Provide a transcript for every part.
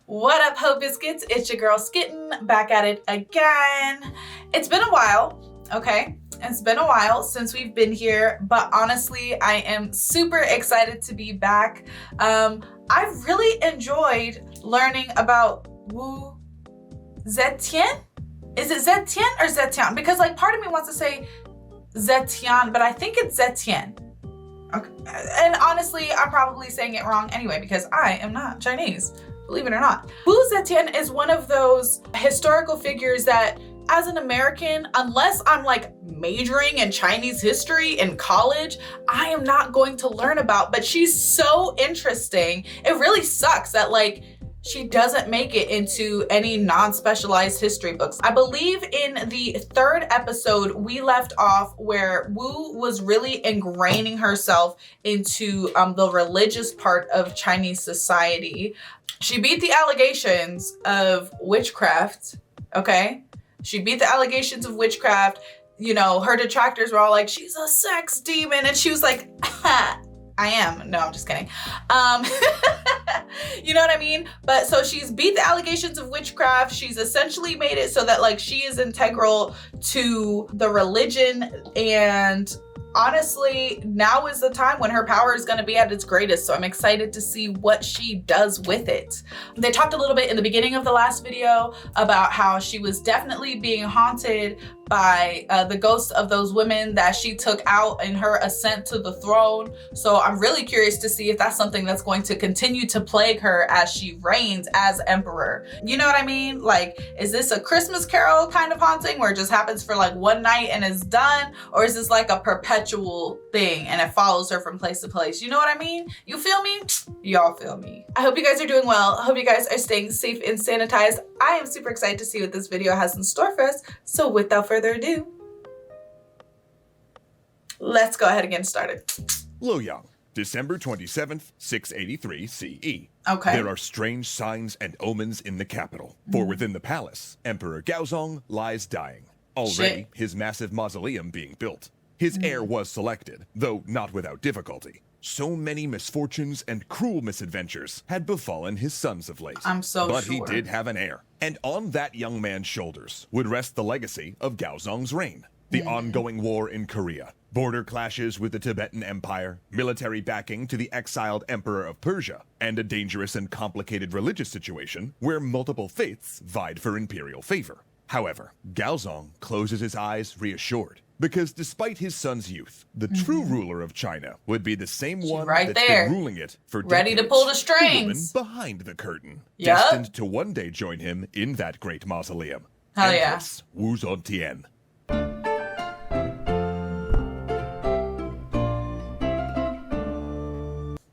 What up, Ho Biscuits? It's your girl Skitten, back at it again. It's been a while, okay? It's been a while since we've been here, but honestly, I am super excited to be back. I've really enjoyed learning about Wu Zetian. Is it Zetian or Zetian? Because like part of me wants to say Zetian, but I think it's Zetian. Okay. And honestly, I'm probably saying it wrong anyway because I am not Chinese. Believe it or not. Wu Zetian is one of those historical figures that as an American, unless I'm like majoring in Chinese history in college, I am not going to learn about, but she's so interesting. It really sucks that like she doesn't make it into any non-specialized history books. I believe in the third episode, we left off where Wu was really ingraining herself into the religious part of Chinese society. She beat the allegations of witchcraft, okay? She beat the allegations of witchcraft. You know, her detractors were all like, she's a sex demon. And she was like, ha, I am. No, I'm just kidding. You know what I mean? But so she's beat the allegations of witchcraft. She's essentially made it so that like she is integral to the religion, and honestly, now is the time when her power is going to be at its greatest. So I'm excited to see what she does with it. They talked a little bit in the beginning of the last video about how she was definitely being haunted by the ghosts of those women that she took out in her ascent to the throne. So I'm really curious to see if that's something that's going to continue to plague her as she reigns as emperor. You know what I mean? Like, is this a Christmas Carol kind of haunting where it just happens for like one night and is done? Or is this like a perpetual thing and it follows her from place to place? You know what I mean? You feel me? Y'all feel me. I hope you guys are doing well. I hope you guys are staying safe and sanitized. I am super excited to see what this video has in store for us. So without further ado, let's go ahead and get started. Luoyang, December 27th, 683 CE. Okay. There are strange signs and omens in the capital. For within the palace, Emperor Gaozong lies dying. Already, his massive mausoleum being built. His heir was selected, though not without difficulty. So many misfortunes and cruel misadventures had befallen his sons of late. But he did have an heir. And on that young man's shoulders would rest the legacy of Gaozong's reign. The ongoing war in Korea, border clashes with the Tibetan Empire, military backing to the exiled emperor of Persia, and a dangerous and complicated religious situation where multiple faiths vied for imperial favor. However, Gaozong closes his eyes reassured, because despite his son's youth, the true ruler of China would be the same one that's been ruling it for decades. Ready to pull the strings. The woman behind the curtain, destined to one day join him in that great mausoleum. Hell Empress Wu Zetian.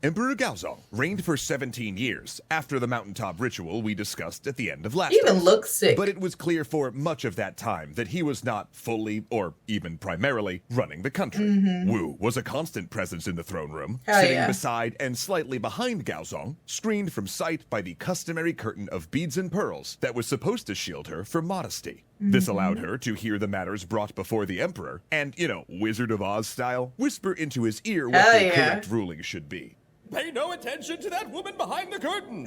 Emperor Gaozong reigned for 17 years after the mountaintop ritual we discussed at the end of last Even looks sick. But it was clear for much of that time that he was not fully, or even primarily, running the country. Wu was a constant presence in the throne room, sitting beside and slightly behind Gaozong, screened from sight by the customary curtain of beads and pearls that was supposed to shield her from modesty. This allowed her to hear the matters brought before the emperor and, you know, Wizard of Oz style, whisper into his ear what the correct ruling should be. Pay no attention to that woman behind the curtain!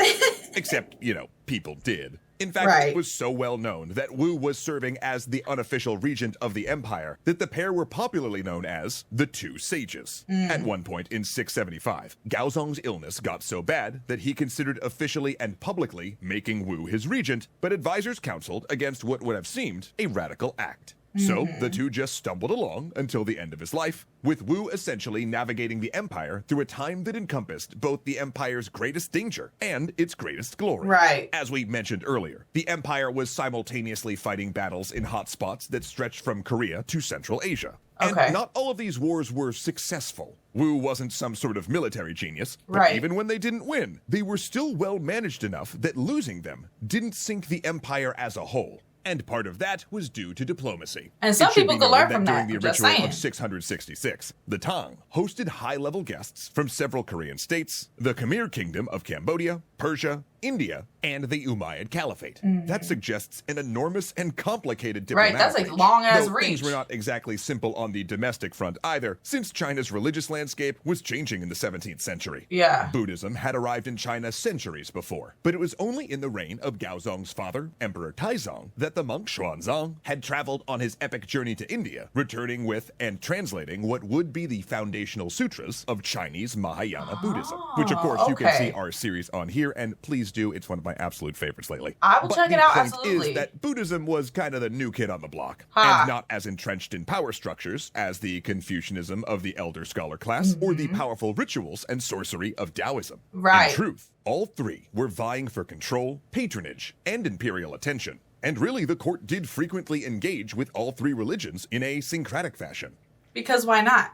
Except, you know, people did. In fact, it was so well known that Wu was serving as the unofficial regent of the empire that the pair were popularly known as the Two Sages. At one point in 675, Gaozong's illness got so bad that he considered officially and publicly making Wu his regent, but advisors counseled against what would have seemed a radical act. So the two just stumbled along until the end of his life, with Wu essentially navigating the empire through a time that encompassed both the empire's greatest danger and its greatest glory. As we mentioned earlier, the empire was simultaneously fighting battles in hotspots that stretched from Korea to Central Asia. And not all of these wars were successful. Wu wasn't some sort of military genius, but even when they didn't win, they were still well managed enough that losing them didn't sink the empire as a whole. And part of that was due to diplomacy. And some people could learn from that. During the ritual of 666, the Tang hosted high-level guests from several Korean states, the Khmer Kingdom of Cambodia, Persia, India and the Umayyad Caliphate. That suggests an enormous and complicated diplomatic Right, that's like long-ass reach. Things were not exactly simple on the domestic front either, since China's religious landscape was changing in the 17th century. Yeah. Buddhism had arrived in China centuries before, but it was only in the reign of Gaozong's father, Emperor Taizong, that the monk Xuanzang had traveled on his epic journey to India, returning with and translating what would be the foundational sutras of Chinese Mahayana Buddhism, which of course you can see our series on here, and please do, it's one of my absolute favorites lately. I will check it out, absolutely. absolutely. The point is that Buddhism was kind of the new kid on the block, and not as entrenched in power structures as the Confucianism of the elder scholar class, or the powerful rituals and sorcery of Taoism. Right. In truth, all three were vying for control, patronage, and imperial attention. And really, the court did frequently engage with all three religions in a syncretic fashion. Because why not?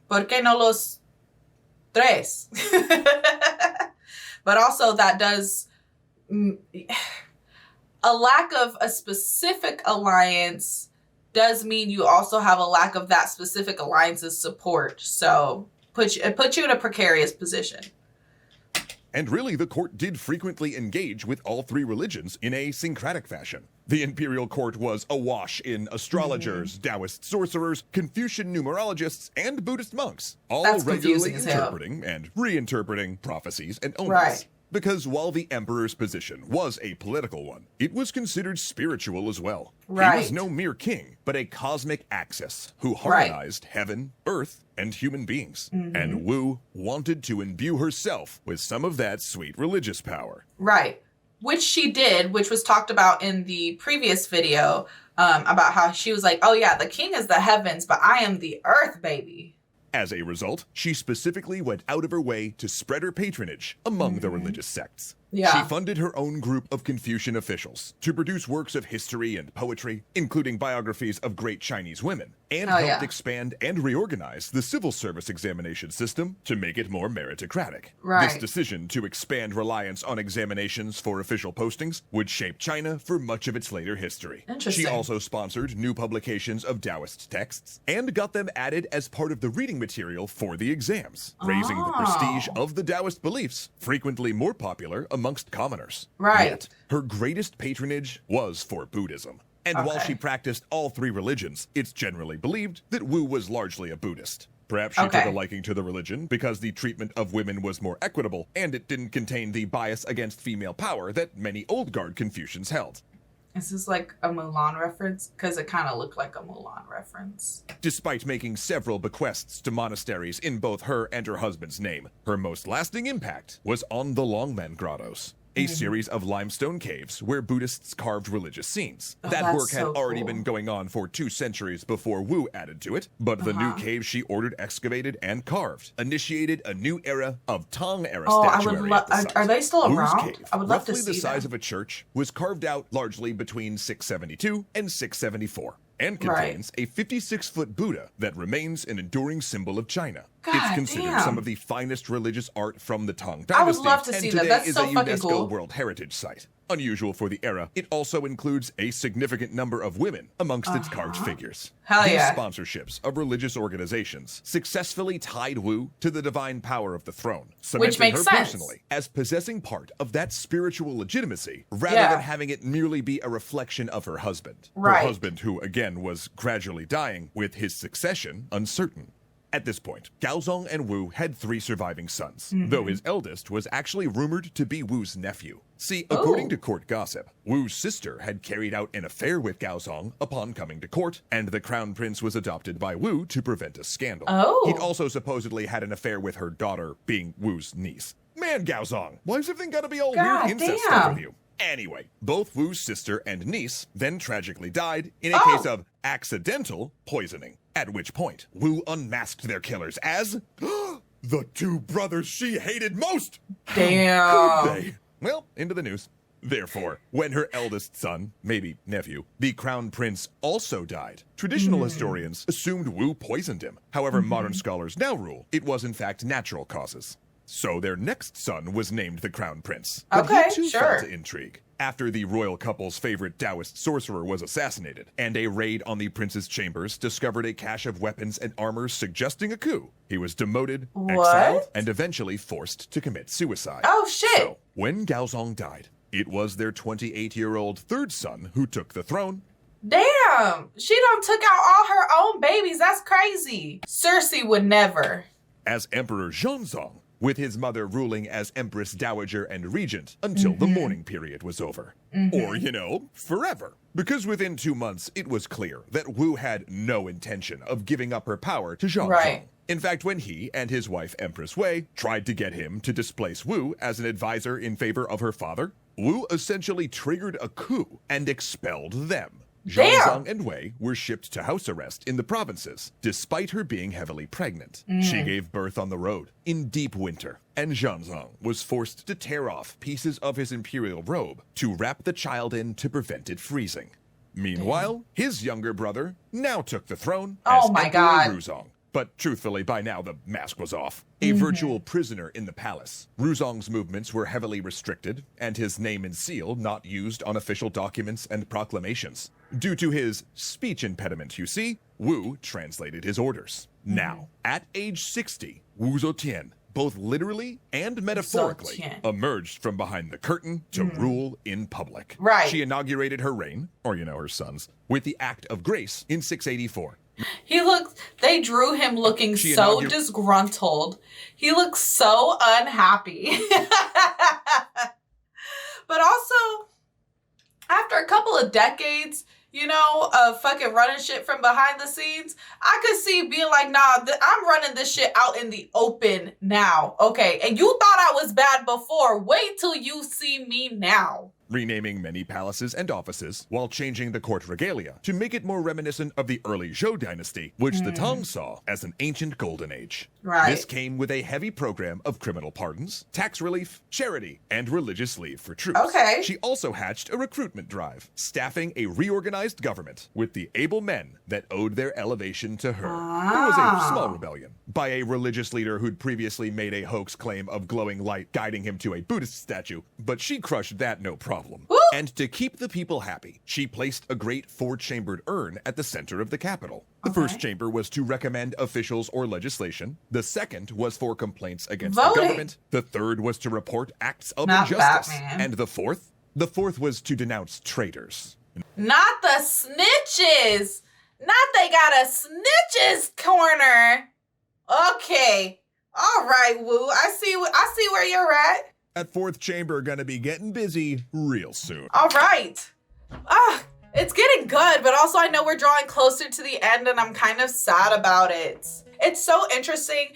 ¿Por qué no los tres? But also that does... a lack of a specific alliance does mean you also have a lack of that specific alliance's support. So it puts you in a precarious position. And really, the court did frequently engage with all three religions in a syncretic fashion. The imperial court was awash in astrologers, Taoist sorcerers, Confucian numerologists, and Buddhist monks, all regularly interpreting and reinterpreting prophecies and omens. Right. Because while the emperor's position was a political one, it was considered spiritual as well. Right. He was no mere king, but a cosmic axis who harmonized heaven, earth, and human beings. And Wu wanted to imbue herself with some of that sweet religious power. Right. Which she did, which was talked about in the previous video, about how she was like, oh yeah, the king is the heavens, but I am the earth, baby. As a result, she specifically went out of her way to spread her patronage among the religious sects. Yeah. She funded her own group of Confucian officials to produce works of history and poetry, including biographies of great Chinese women, and helped expand and reorganize the civil service examination system to make it more meritocratic. Right. This decision to expand reliance on examinations for official postings would shape China for much of its later history. Interesting. She also sponsored new publications of Taoist texts and got them added as part of the reading material for the exams, raising the prestige of the Taoist beliefs, frequently more popular amongst commoners. Right. Yet, her greatest patronage was for Buddhism. And while she practiced all three religions, it's generally believed that Wu was largely a Buddhist. Perhaps she took a liking to the religion because the treatment of women was more equitable, and it didn't contain the bias against female power that many old guard Confucians held. Is this like a Mulan reference? Because it kind of looked like a Mulan reference. Despite making several bequests to monasteries in both her and her husband's name, her most lasting impact was on the Longmen Grottos, a series of limestone caves where Buddhists carved religious scenes. That work had already been going on for 2 centuries before Wu added to it, but the new caves she ordered excavated and carved initiated a new era of Tang-era statuary at the site. Are they still Wu's around? cave, I would love to see roughly the size of a church, was carved out largely between 672 and 674. And contains a 56-foot Buddha that remains an enduring symbol of China. It's considered some of the finest religious art from the Tang Dynasty. I would love to see that. That's so fucking UNESCO cool. World Heritage Site. Unusual for the era, it also includes a significant number of women amongst its carved figures. Hell These yeah. sponsorships of religious organizations successfully tied Wu to the divine power of the throne, Which cementing makes her sense. personally as possessing part of that spiritual legitimacy, rather than having it merely be a reflection of her husband. Right. Her husband, who again was gradually dying, with his succession uncertain. At this point, Gaozong and Wu had 3 surviving sons, though his eldest was actually rumored to be Wu's nephew. See, according to court gossip, Wu's sister had carried out an affair with Gaozong upon coming to court, and the crown prince was adopted by Wu to prevent a scandal. He'd also supposedly had an affair with her daughter, being Wu's niece. Man, Gaozong, why's everything gotta be all weird incest stuff with you? Anyway, both Wu's sister and niece then tragically died in a case of accidental poisoning. At which point, Wu unmasked their killers as the 2 brothers she hated most. Damn. Could they? Well, into the news. Therefore, when her eldest son, maybe nephew, the crown prince also died, traditional historians assumed Wu poisoned him. However, modern scholars now rule it was in fact natural causes. So their next son was named the crown prince. But he too fell to intrigue. After the royal couple's favorite Taoist sorcerer was assassinated, and a raid on the prince's chambers discovered a cache of weapons and armor suggesting a coup, he was demoted, exiled, and eventually forced to commit suicide. Oh, shit. So, When Gaozong died, it was their 28-year-old third son who took the throne. Damn, she done took out all her own babies. That's crazy. Cersei would never. As Emperor Gaozong, with his mother ruling as Empress Dowager and Regent until the mourning period was over. Or, you know, forever. Because within 2 months, it was clear that Wu had no intention of giving up her power to Gaozong. Right. In fact, when he and his wife Empress Wei tried to get him to displace Wu as an advisor in favor of her father, Wu essentially triggered a coup and expelled them. Gaozong and Wei were shipped to house arrest in the provinces, despite her being heavily pregnant. She gave birth on the road in deep winter, and Gaozong was forced to tear off pieces of his imperial robe to wrap the child in to prevent it freezing. Meanwhile, his younger brother now took the throne as Emperor Ruzong. But truthfully, by now the mask was off. A virtual prisoner in the palace, Ruzong's movements were heavily restricted, and his name and seal not used on official documents and proclamations. Due to his speech impediment, you see, Wu translated his orders. Now, at age 60, Wu Zetian, both literally and metaphorically, emerged from behind the curtain to rule in public. Right. She inaugurated her reign, or you know, her son's, with the Act of Grace in 684. They drew him looking so disgruntled. He looks so unhappy. But also, after a couple of decades, you know, of fucking running shit from behind the scenes, I could see being like, nah, I'm running this shit out in the open now. Okay, and you thought I was bad before. Wait till you see me now. Renaming many palaces and offices while changing the court regalia to make it more reminiscent of the early Zhou dynasty, which the Tang saw as an ancient golden age. Right. This came with a heavy program of criminal pardons, tax relief, charity, and religious leave for troops. Okay. She also hatched a recruitment drive, staffing a reorganized government with the able men that owed their elevation to her. There was a small rebellion by a religious leader who'd previously made a hoax claim of glowing light guiding him to a Buddhist statue, but she crushed that no problem. And to keep the people happy, she placed a great 4-chambered urn at the center of the capital. The first chamber was to recommend officials or legislation. The second was for complaints against the government. The third was to report acts of injustice. And the fourth was to denounce traitors. Not the snitches. Not they got a snitches corner. Okay. All right, Wu. I see where you're at. That 4th chamber gonna be getting busy real soon. All right. It's getting good, but also I know we're drawing closer to the end and I'm kind of sad about it. It's so interesting,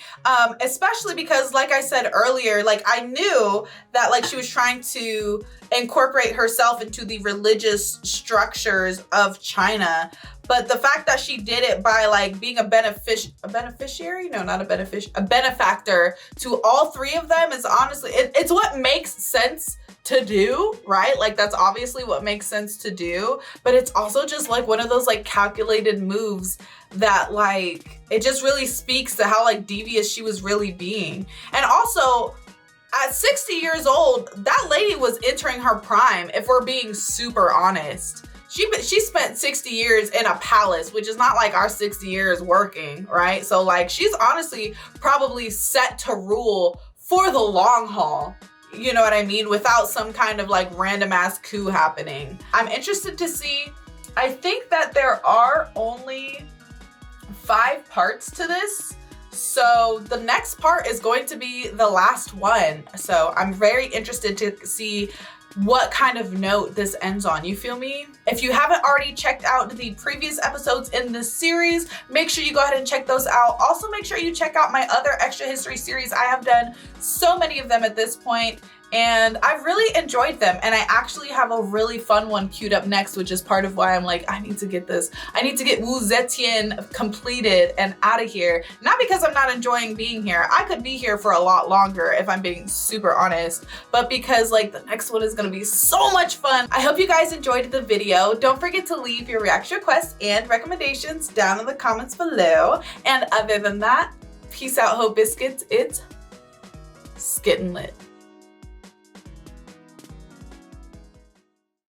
especially because, like I said earlier, like I knew that like she was trying to incorporate herself into the religious structures of China, but the fact that she did it by like being a beneficiary? No, not a beneficiary, a benefactor to all 3 of them is honestly, it's what makes sense to do, right? Like that's obviously what makes sense to do, but it's also just like one of those like calculated moves that like, it just really speaks to how like devious she was really being. And also at 60 years old, that lady was entering her prime, if we're being super honest. She spent 60 years in a palace, which is not like our 60 years working, right? So like she's honestly probably set to rule for the long haul. You know what I mean? Without some kind of like random ass coup happening. I'm interested to see. I think that there are only 5 parts to this. So the next part is going to be the last one. So I'm very interested to see what kind of note this ends on. You feel me? If you haven't already checked out the previous episodes in this series, make sure you go ahead and check those out. Also, make sure you check out my other extra history series. I have done so many of them at this point, and I've really enjoyed them. And I actually have a really fun one queued up next, which is part of why I'm like, I need to get this. I need to get Wu Zetian completed and out of here. Not because I'm not enjoying being here. I could be here for a lot longer if I'm being super honest, but because like the next one is gonna be so much fun. I hope you guys enjoyed the video. Don't forget to leave your reaction requests and recommendations down in the comments below. And other than that, peace out, Ho Biscuits. It's Skittin' Lit.